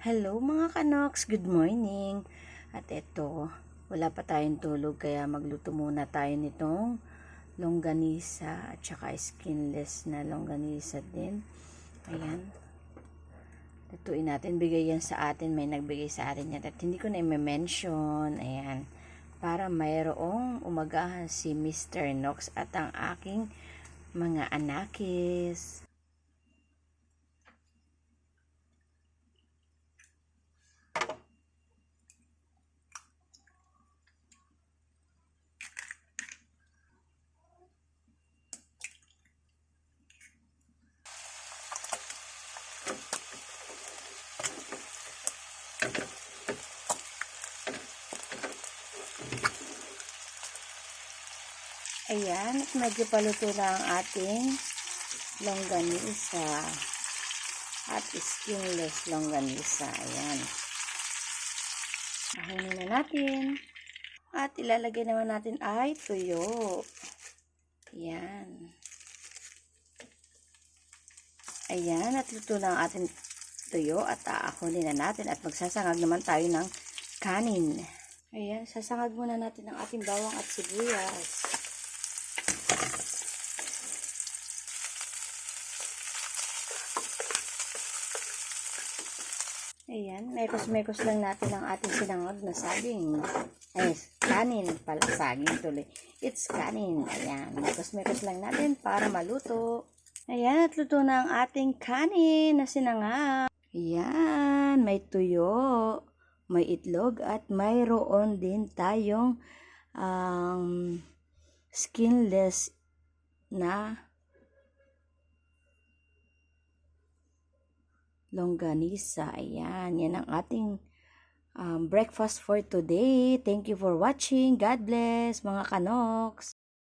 Hello mga kanoks, good morning. At eto, wala pa tayong tulog kaya magluto muna tayo nitong longganisa at saka skinless na longganisa din. Ayan. Lutuin natin, bigay yan sa atin, may nagbigay sa atin yan at hindi ko na i-mention. Ayan. Para mayroong umagahan si Mr. Knox at ang aking mga anakis. Ayan, at medyo paluto na ang ating longganisa at skinless longganisa. Ayan. Ahunin na natin. At ilalagay naman natin ay tuyo. Ayan. Ayan, at luto na ang ating tuyo at aahunin na natin at magsasangag naman tayo ng kanin. Ayan, sasangag muna natin ang ating bawang at sibuyas. Ayan, mekos-mekos lang natin ang ating sinangag na saging. Ay, kanin pala, saging tuloy. It's kanin. Ayan, mekos-mekos lang natin para maluto. Ayan, at luto na ang ating kanin na sinangag. Ayan, may tuyo, may itlog, at mayroon din tayong skinless na longganisa. Ayan, yan ang ating breakfast for today. Thank you for watching. God bless mga kanoks.